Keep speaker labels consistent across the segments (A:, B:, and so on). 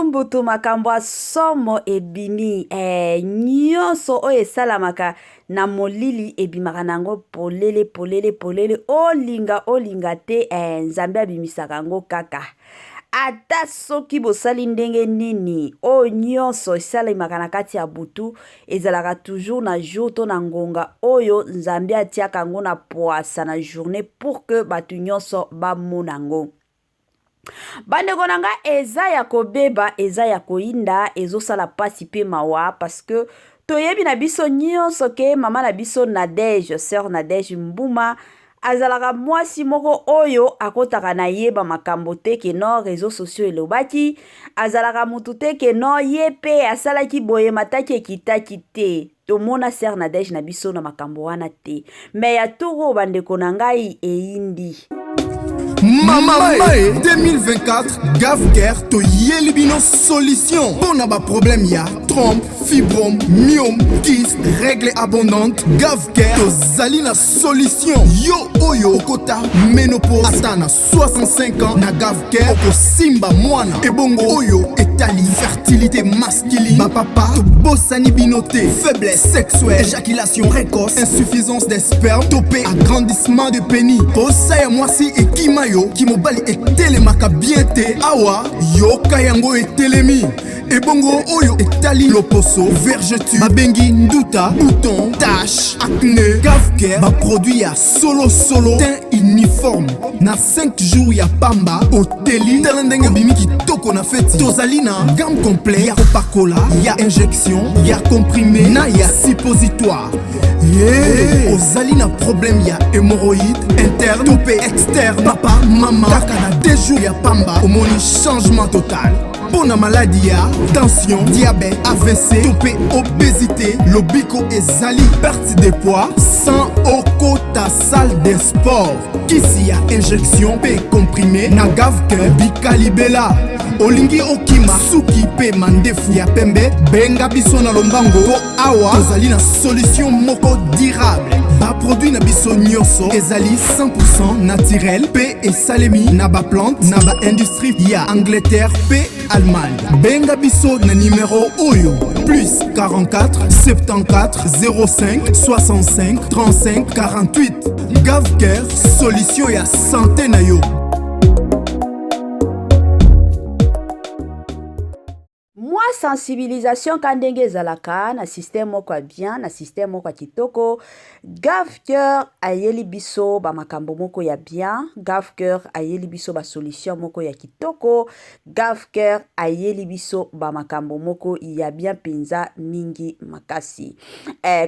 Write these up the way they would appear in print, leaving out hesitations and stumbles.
A: mbutu makambo ya somo ebimi nyonso oyo esalamaka na molili ebimaka nango polele olinga te nzambe abimisaka yango kaka ata soki bosali ndenge nini oyo nyonso esalemaka na kati ya butu ezalaka toujours na jour to na ngonga oyo nzambe atiaka yango na poasa na journée pour que bato nyonso bamona yango. Bandeko nanga eza ya kobeba eza ya koinda ezosala pasi pe mawa parce que toyebi na biso nyonso ke mama na biso Nadège sœur Nadège Mbuma azalaka mwasi moko oyo akotaka na yeba makambo te ke no réseaux sociaux elobaki azalaka mutu te ke no ye pe asalaki boye mataki ekitaki te tomona sœur Nadège na biso na makambo wana te me ya toro bandeko na ngai eindi.
B: Mama Mae 2024 Gavker to Yelibino solution. Pour naba problème ya trompe, fibrome, myome, kyste, règle abondante. Gavker to Zalina solution. Yo oyo kota ménopause atana 65 ans na Gavker oko simba mwana. Ebongo oyo etali fertilité masculine. Ba papa to bossani binoté, faiblesse sexuelle, éjaculation précoce, insuffisance des spermes, topé agrandissement de pénis. Posaya mwasi ekima yo kimobali etelemaka bien te awa yo kayango etelemi ebongo oyo etali loposo vergeture babengi nduta bouton tache acné Gavker ba produit ya solo teint uniforme na 5 jours ya pamba oteli talendenge bimi kitoko na feti tozali na gamme complet ya kopakola ya injection ya comprimé na ya suppositoire. Ozali na problème ya hémorroïde interne topé externe papa mama kaka na 2 jours ya pamba omoni changement total. Pour la maladie ya tension diabète AVC topé obésité lobiko ezali perte de poids sans okota salle de sport kisi ya injection pe comprimé na Gavker bikalibela olingi okima suki pe mandefu ya pembe benga biso na lombango po awa tozali na solution moko durable ba produit na biso nyonso ezali 100% naturel pe esalemi na ba plante na ba industrie ya Angleterre pe Allemagne. Benga biso na numéro oyo plus 44 74 05 65 35 48. Gavker solution ya santé na yo.
A: Sensibilisation kandenge ezalaka na système moko bien na système moko kitoko. Gavker ayeli biso ba makambo moko ya bien. Gavker ayeli biso ba solution moko ya kitoko. Gavker ayeli biso ba makambo moko ya bien penza mingi makasi.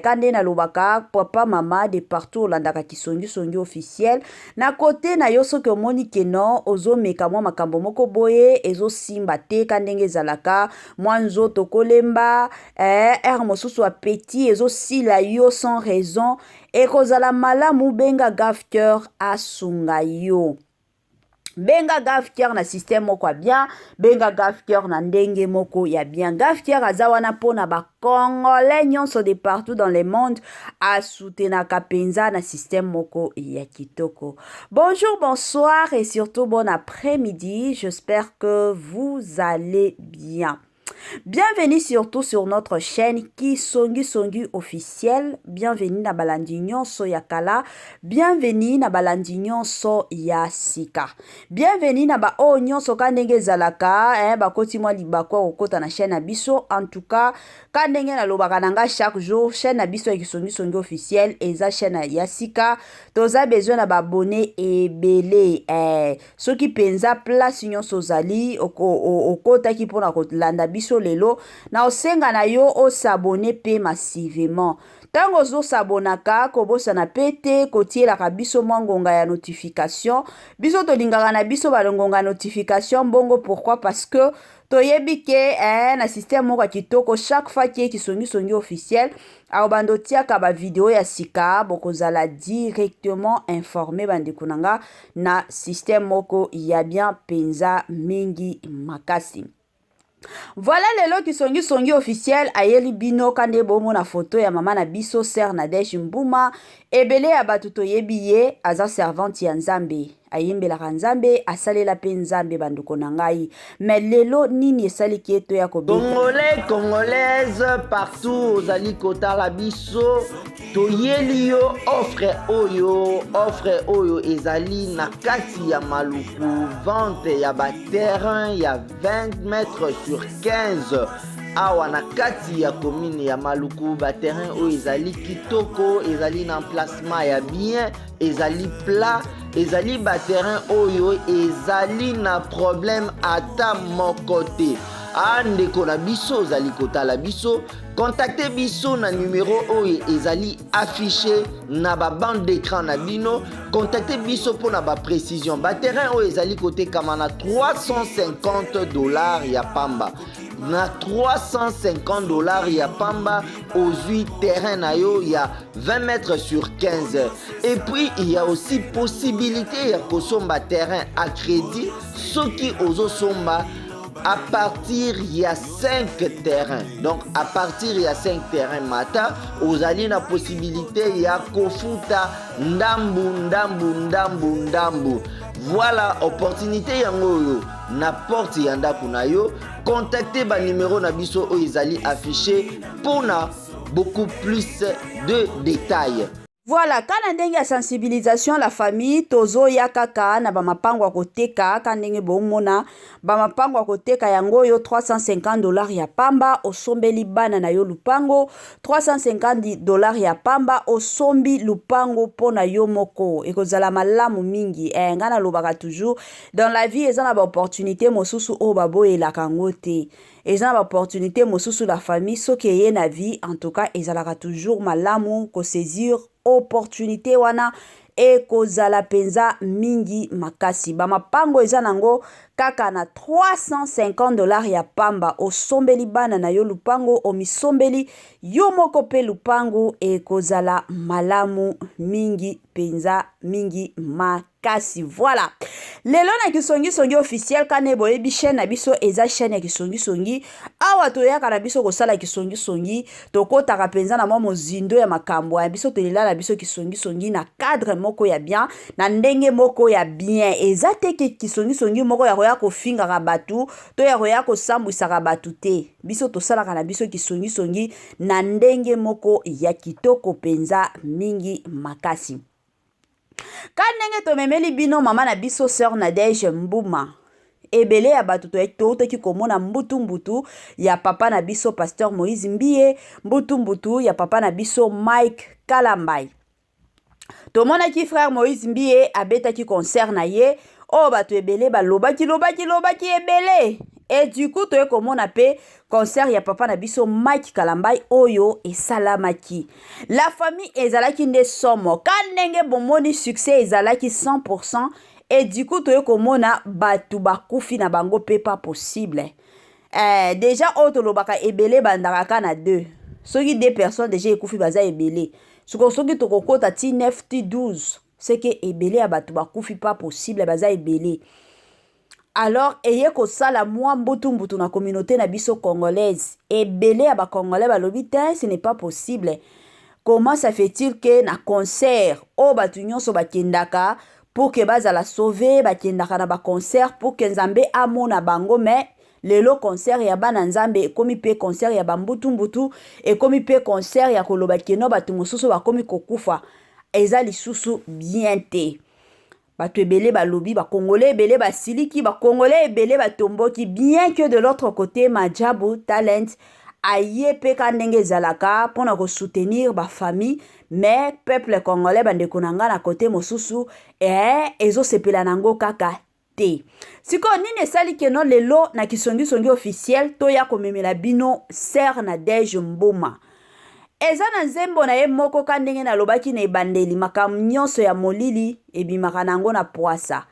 A: Kande na lobaka papa mama de partout landaka kisongi officiel na côté na yo soki omoni keno ozo meka mwa makambo moko boye ezo simba te kandenge ezalaka mwanzo tokolemba mosusu a petit ezo sila yo sans raison ekozala malamu benga Gavker asunga yo. Benga Gavker na système moko bien, benga Gavker na ndenge moko ya bien. Gavker azawana pona ba Congolais nyonso de partout dans le monde a soutenir kapenza na système moko ya kitoko. Bonjour, bonsoir et surtout bon après-midi. J'espère que vous allez bien. Bienvenue surtout sur notre chaîne Kisongi officiel. Bienvenue na balandignon so yakala. Bienvenue na balandignon so ya sika. Bienvenue na ba onyon so kandenge zalaka ba koti mwa libakwa okota na chaîne abiso. En tout cas, kandenge na lobaka nanga chaque jour chaîne abiso ya Kisongi officiel eza chaîne ya sika. Toza besoin na ba abonné ebele soki penza place nyonso zali okota ki pona kolanda biso lelo na osenga na yo o s'abonner pe massivement. Tango zo s'abonaka kobosa na pete kotiela ka biso ngonga ya notification. Biso to lingaka na biso balongonga notification bongo pourquoi parce que toyebi ke na système moko kitoko chaque fois ki Kisongi officiel aobando tiaka ba vidéo ya sika bokozala directement informé bandeko nanga na système moko ya bien penza mingi makasi. Voilà lelo Kisongi officiel ayeli bino kande bomo na photo ya mama na biso sœur Nadège Mbuma ebele ya batuto yebiye aza servante ya Nzambe ayimbelaka nzambe asalela mpe nzambe banduko na ngai. Mais lelo nini esaliki ye toya kobeta
C: Congolais, Congolaises, partout ozali kotala biso toyeli yo offre oyo ezali na kati ya maluku, vente ya baterrain ya 20 mètres sur 15 awa na kati ya commune ya maluku. Baterrain oyo ezali kitoko, ezali na emplacement ya bien, ezali plat, ezali baterrain oyo ezali na problème ata moko te. Ndeko na biso ozali kotala biso, contactez biso na numéro oyo ezali affiché na ba bande d'écran na bino. Contactez biso pour na ba précision. Baterrain oyo ezali kotekama na $350 ya pamba. Na $350 ya pamba ozwi terrain na yo ya 20 mètres sur 15. Et puis il y a aussi possibilité ya kosomba terrain à crédit soki ozosomba à partir il y a 5 terrains. Donc à partir il y a 5 terrains mata ozali na possibilité ya kofuta ndambu. Voilà opportunité yango na porte ya ndako na yo. Contactez ba numéro na biso oyo ezali affiché pour na beaucoup plus de détails.
A: Voilà, kana ndenge ya sensibilisation la famille tozo ya kaka na bamapango ya koteka kandenge bomona bamapango ya koteka yango yo $350 ya pamba osombeli bana na yo lupango, $350 ya pamba osombi lupango pona yo moko ekozala malamu mingi. Ngana lobaka toujours dans la vie eza na ba opportunité mosusu o baboyelaka yango te. Eza na opportunité mosusu la famille soki eye na vie en tout cas ezalaka toujours malamu ko saisir opportunité wana ekozala penza mingi makasi. Bamapango eza nango kaka na $350 ya pamba osombeli bana na yo lupango omisombeli yo moko pe lupango ekozala malamu mingi penza mingi makasi. Voilà, lelo na kisongi officiel kane boyebi chaîne na biso eza chaîne ya kisongi awa toyaka na biso kosala kisongi tokotaka penza na mwa mozindo ya makambo ya biso tolela na biso kisongi na cadre moko ya bien na ndenge moko ya bien. Eza te ke kisongi moko ya koya kofingaka batu to ya koya kosambwisaka batu te. Biso tosalaka na biso kisongi na ndenge moko ya kitoko penza mingi makasi. Kanenge tomemeli bino mama na biso sœur Nadège Mbuma. Ebele ya batu toutaki komona mbutu ya papa na biso pasteur Moïse Mbie, mbutu ya papa na biso Mike Kalambai. Tomona ki frère Moïse Mbie abetaki concert na ye, o batu ebele balobaki ebele. Et du coup toye komona pe concert ya papa na biso Mike Kalambai oyo esalamaki. La famille ezalaki nde somo kanenge bomoni succès ezalaki 100%. Et du coup toye komona batu bakufi na bango pe pas possible. Déjà auto lobaka ebele bandaka na 2. Soki 2 personnes déjà ekufi baza ebele. Soki tokokota ti 9 ti 12. C'est que ebele ya batu bakufi pas possible baza ebele. Alors, eye ko sala mwa mbutu na communauté na biso congolaise. Ebele ya ba congolais balobi te, ce n'est pas possible. Comment ça fait-il que na concert o batu nyonso bakendaka pour que bazala sauver bakendaka na ba concert pour que Nzambe amona bango mais lelo concert ya bana Nzambe ekomi pe concert ya bambutu ekomi pe concert ya koloba keno batu mosusu bakomi kokufa eza lisusu bien te. Batu ebele balobi ba congolais ebele basiliki ba congolais ebele batomboki bien que de l'autre côté Madjabou Talent aye pe kandenge zalaka pona ko soutenir ba famille mais peuple congolais bandeko nanga na côté mosusu ezo sepela nango kaka te. Siko nini esali keno lelo na kisongi officiel toya komemela bino sœur Nadège Mbuma. Eza na nzembo na ye moko kandenge na lobaki na ebandeli makamu nyonso ya molili ebimaka nango na poasa.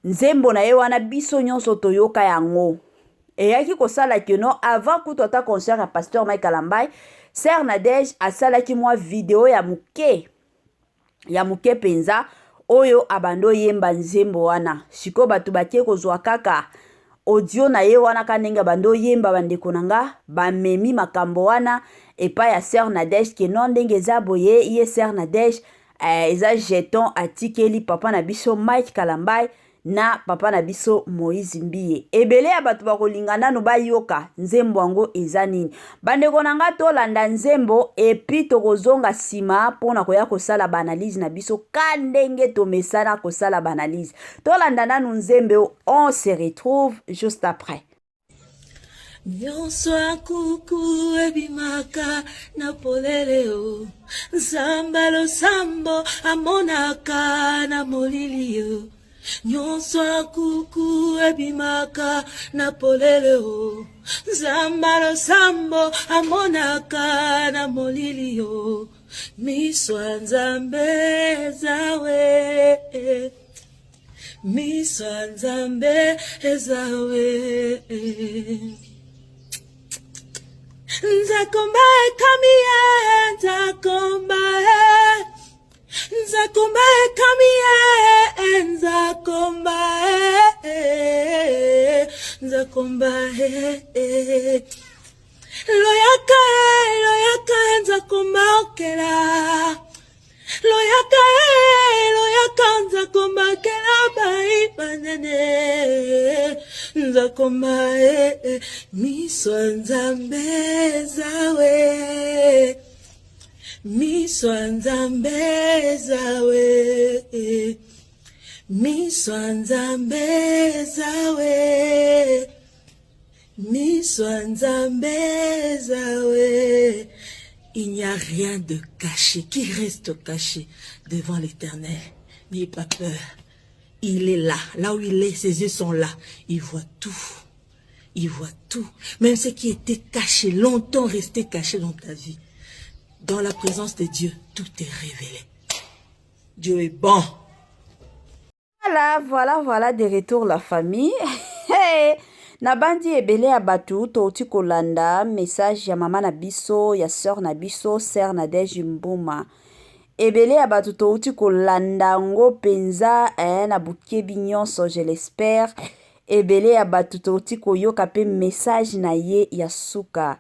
A: Nzembo na ye wana biso nyonso toyoka yango. Eyaki kosala keno avant kutu ata concert ya pasteur Mike Kalambai, sœur Nadège asalaki mwa video ya muke penza oyo abando yemba nzembo wana. Shiko batu batie kozwa kaka audio na ye wana kanenge bando yemba bandeko nanga bamemi makambo wana epa ya sœur Nadège ke non ndenge za boye ye sœur Nadège eza jeton atikeli papa na biso Mike Kalambai na papa na biso Moïse Mbiye. Ebele ya batu bakolinga nanu bayoka nzembo yango eza nini. Bandeko na nga tolanda nzembo epi tokozonga sima pona koya kosala banalize na biso kandenge tomesana kosala banalize. Tolanda nanu nzembo, on se retrouve juste après.
D: Nyonso akuku ebimaka na poleleo Nzambalo sambo amonaka na molilio Nyonso akuku ebimaka na poleleo Nzambalo sambo amonaka na molilio Miswa nzambe zawe Miswa nzambe zawe Nzakomba kamia, nzakomba Nzakomba kamia, nzakomba Nzakomba Loyaka, nzakomba okela Loyaka, nzakomba kela bai banane Nzakomba miswa nzambe zawe Miswa nzambe zawe Miswa nzambe zawe Miswa nzambe zawe. Il n'y a rien de caché qui reste caché devant l'Éternel. N'ayez pas peur. Il est là où il est, ses yeux sont là. Il voit tout. Il voit tout. Même ce qui était caché, longtemps resté caché dans ta vie. Dans la présence de Dieu, tout est révélé. Dieu est bon.
A: Voilà, de retour la famille. Hey! Na bandi ebele ya batu touti kolanda message ya mama na biso, ya sœur na biso, sœur Nadège Mbuma. Ebele ya batu touti kolanda ngo penza na bukebi nyonso, je l'espère. Ebele ya batu touti koyoka pe message na ye ya suka.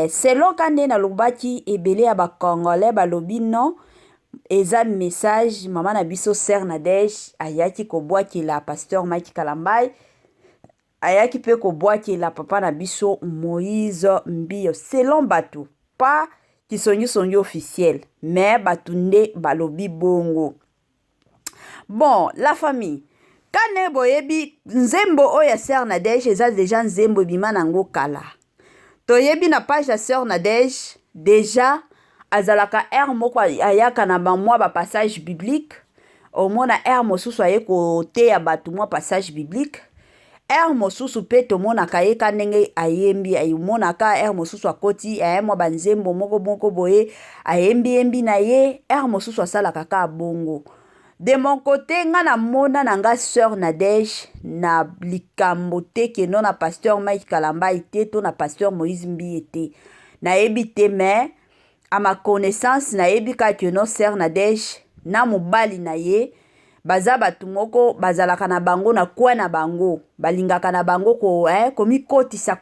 A: Selon kande na lobaki ebele ya ba Congolais balobi non, eza message mama na biso sœur Nadège ayaki kobwaki la pasteur Mike Kalambai. Ayaki pe kobwaki la papa na biso Moïse Mbiyo. Selon batu, pas qui songi officiel, mais batu nde balobi bongo. Bon, la famille. Kane boyebi nzembo oya sœur Nadège eza déjà nzembo bima nango kala. Toyebi na page ya sœur Nadège déjà azalaka moko ayaka na ba mwa ba passage biblique. Au mona mosusu ayeko te ya batu mwa passage biblique. Mosusu pe tomonaka ye kanenge ayembi ayimonaka mosusu akoti mwa banzembo moko boye ayembi na ye mosusu asalaka ka bongo. De mon côté nga na mona na nga sœur Nadège na likambo te ke non na pasteur Mike Kalambai te to na pasteur Moïse Mbiye te. Na yebi te mais à ma connaissance na yebi ka ke non sœur Nadège na mobali na ye baza batu moko bazalaka na bango na kwa na bango balingaka na bango komi kotisa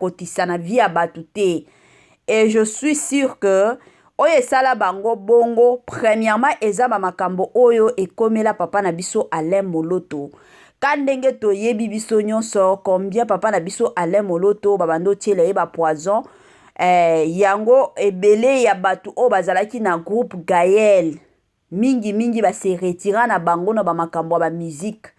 A: na vie ya batu te. Et je suis sûr que oyo sala bango bongo premièrement eza ba makambo oyo ekomela papa na biso Alain Moloto. Kandenge toyebi biso nyonso combien papa na biso Alain Moloto babando tiela ye ba poison yango ebele ya batu o bazalaki na groupe Gaël. Mingi ba se retira na bango na ba makambo ba musique.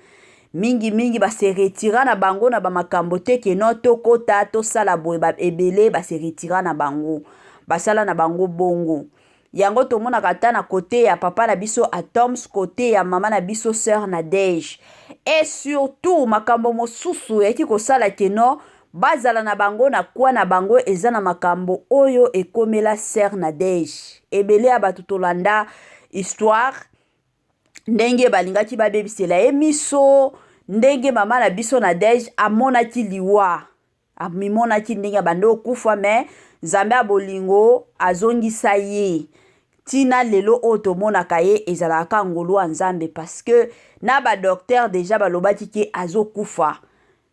A: Mingi ba se retira na bango na ba makambo te ke no to kota to sala boy ba ebele ba se retira na bango. Basala na bango bongo. Yango to mona kata na côté ya papa na biso Atoms, côté ya mama na biso sœur Nadège. Et surtout makambo mosusu eki ko sala ke no bazala na bango na kwa na bango eza na makambo oyo ekomela sœur Nadège. Ebele ya batu tolanda histoire ndenge balingaki babebisela emiso ndenge mama na biso Nadège amonaki liwa amimonaki ndenge bando kufa mais Nzambe abolingo azongisa ye tina lelo otomonaka ye ezalaka ngolo wa Nzambe parce que na ba docteur déjà balobaki ke azokufa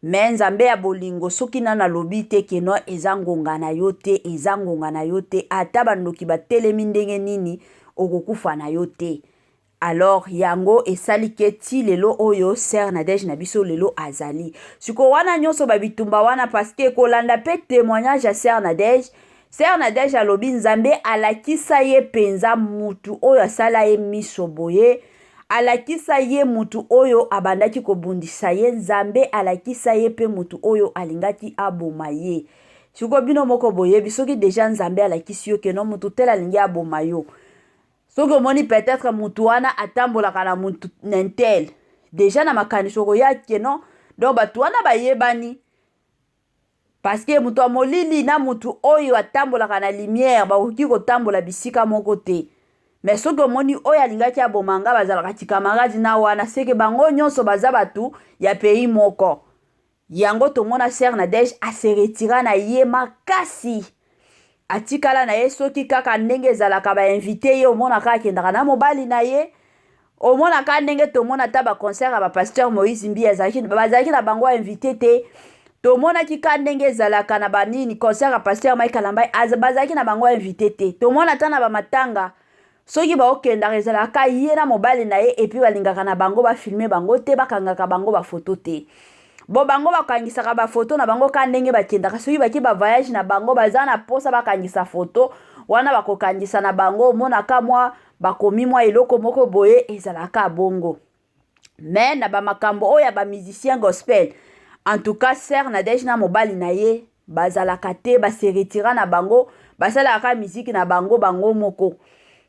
A: mais Nzambe abolingo soki na lobi te ke no ezangonga na yote ata bandoki batelemi ndenge nini okokufa na yote. alors yango esali ke ti lelo oyo Sœur Nadège na biso lelo azali siko wana nyonso babitumba wana parce que kolanda pe témoignage ya Sœur Nadège alobi nzambe alakisa ye penza mutu oyo asala ye miso boye alakisa ye mutu oyo abandaki kobundisa ye nzambe alakisa ye pe mutu oyo alingaki aboma ye siko bino moko boyebi soki deja nzambe alakisi yo keno mutu tel alingi aboma yo soki omoni peut-être mutu wana atambolaka na mutu nentel deja na makaniso koya keno donc bato wana bayebani parce que mutu ya molili na mutu oyo atambolaka na lumière bakoki kotambola bisika moko te mais soki omoni oyo alingaki abomanga bazalaka tikamaradi na wana seke bango nyonso baza batu ya pays moko yango tomona Sœur Nadège aseretira na ye makasi atikala na ye soki kaka ndenge ezalaka bainvite ye omona kaka akendaka na mobali na ye omona kaka ndenge tomona ta baconcert ya bapasteur Moïse Mbi bazalaki na bango invité te tomonaki ka ndenge ezalaka na banini concert ya pasteur Mike Kalambai bazalaki na bango invité te tomona ta na bamatanga soki baokendaka ezalaka ye na mobali na ye epi balingaka na bango bafilme bango te bakangaka bango bafoto te bo bango bakangisaka bafoto na bango ka ndenge bakendaka soki baki bavoyage na bango baza na posa bakangisa foto wana bakokangisa na bango omonaka mwa bakomi mwa eloko moko boye ezalaka bongo mais na bamakambo oyo ya bamusicien gospel en tout cas Sœur Nadège na mobali na ye bazalaka te baseretira na bango basalaka musique na bango moko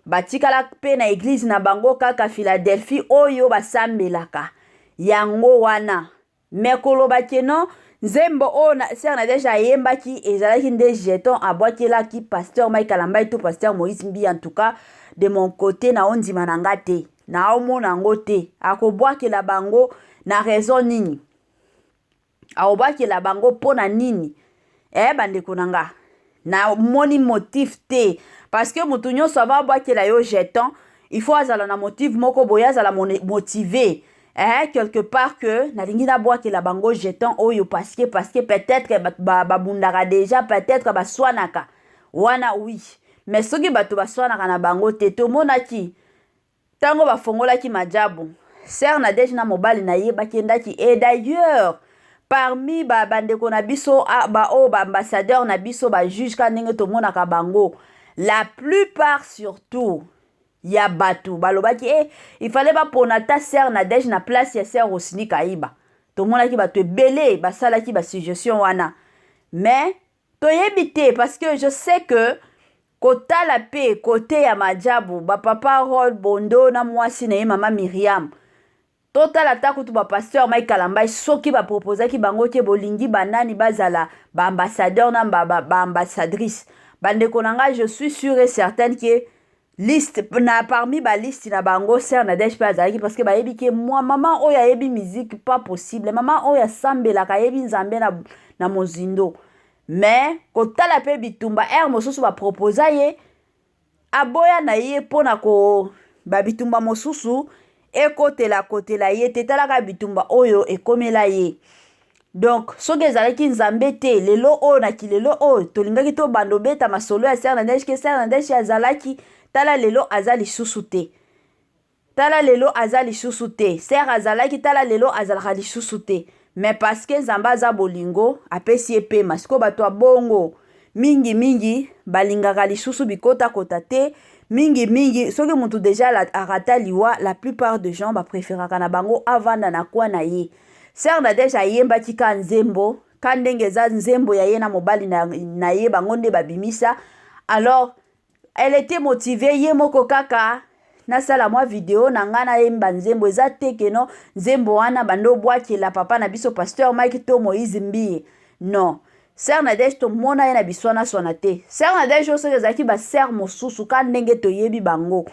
A: batikala pe na église na bango kaka Philadelphie oyo basambelaka yango wana mekoloba keno nzembo oyo Sœur Nadège ayembaki ezalaki nde jeton abwakelaki pasteur Mike Kalambai to pasteur Moïse Mbi en tout cas de mon côté na ondima na nga te na omona ngo te akobwakela bango na raison nini akobwakela bango pona nini bandeko na nga na moni motif te parce que mutu nyonso ava abwakela yo jeton il faut azala na motif moko boye azala motivé quelque part que nalingi nabwakela bango jeton oyo parce que peut-être babundaka déjà peut-être baswanaka wana oui mais soki bato baswanaka na bango te tomonaki tango bafongolaki majabu Sœur Nadège na mobali na ye bakendaki et d'ailleurs parmi bandeko na biso ambassadeur na biso juge ka ndenge tomonaka bango la plupart surtout ya batu balobaki il fallait bapona ta Sœur Nadège na place ya Sœur Rosini Kaiba tomonaki bato ebele basalaki basuggestion wana mais toyebi te parce que je sais que kotala pe côté ya majabu papa Rol Bondo na mwasi na ye mama Miriam totala ta kutu pasteur Mike Kalambai soki baproposaki bango ke bolingi banani bazala ambassadeur na ambassadrice bandeko nanga je suis sûre et certaine que liste na parmi liste na bango Sœur Nadège pe azalaki parce que bayebi ke moi maman oyo ayebi musique pas possible maman oyo asambelaka ayebi nzambe na mozindo mais kotala pe bitumba mosusu baproposa ye aboya na ye pona ko bitumba mosusu ekotela ye te talaka bitumba oyo ekomela ye donc soki ezalaki nzambe te lelo oyo na kilelo oyo tolingaki to bando beta masolo ya Sœur Nadège ke Sœur Nadège azalaki tala lelo aza lisusu te Sœur azalaki tala lelo azalaka lisusu te mais parce que nzambe aza bolingo apesi ye pema siko bato ya bongo mingi balingaka lisusu bikota te mingi soki mutu déjà arata liwa la plupart de gens bapréféraka na bango avanda na kwa na ye Sœur Nadège ayembaki ka nzembo ka ndenge eza nzembo ya ye na mobali na ye bango nde babimisa alors elle était motivée ye moko kaka nasala mwa video na nga nayemba nzembo eza te keno nzembo wana bando bwakela papa na biso pasteur Mike to Moïse Mbi non Sœur Nadège tomona ye na biswana swana te Sœur Nadège osoki ezalaki basœur mosusu ka ndenge toyebi bango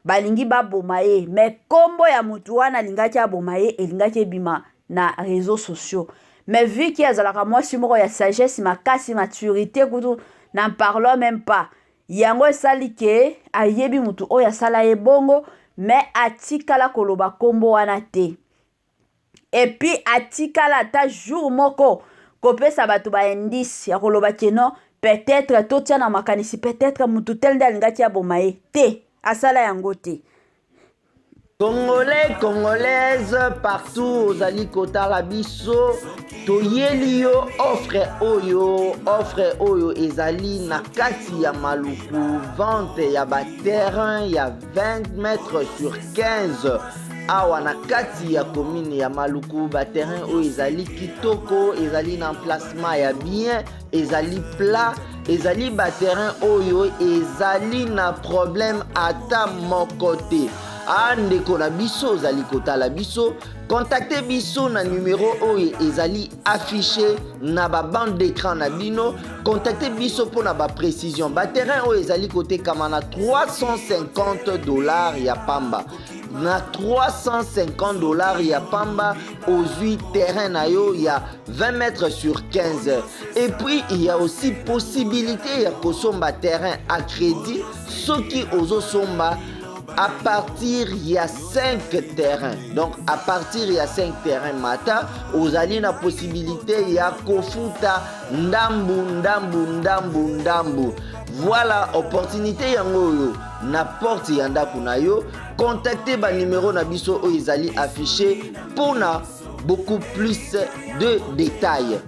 A: balingi baboma ye mais kombo ya mutu wana alingaki aboma ye elingaki ebima na réseaux sociaux mais vu ki azalaka mwasi moko ya sagesse makasi maturité kutu n'en parlons même pas yango esali ke ayebi mutu oyo asala ye bongo mais atikala koloba kombo wana te et puis atikala ta jour moko kopesa bato indice ya koloba keno peut-être totia na makanisi peut-être mutu tel nde alingaki aboma ye te asala yango te
C: Congolais, Congolaises, partout ozali kotala biso, toyeli yo offre oyo ezali na kati ya maluku, vente ya terrain ya 20 mètres sur 15 awa na kati ya commune ya maluku, terrain oyo ezali kitoko, ezali na emplacement ya bien, ezali plat, ezali terrain oyo ezali na problème ata moko te. Ndeko na biso ozali kotala biso, contactez biso na numéro oyo ezali affiché na bande d'écran na bino. Contactez biso pour na précision. Terrain oyo ezali kotekama na $350 ya pamba. Na $350 ya pamba ozui terrain na yo ya 20 mètres sur 15. Et puis il y a aussi possibilité ya kosomba terrain à crédit, soki ozosomba à partir il y a 5 terrains. Donc à partir il y a 5 terrains mata, ozali na possibilité ya kofuta ndambu. Voilà opportunité yango yo na porte ya ndako na yo. Contactez ba numéro na biso oyo ezali affiché pour na beaucoup plus de détails.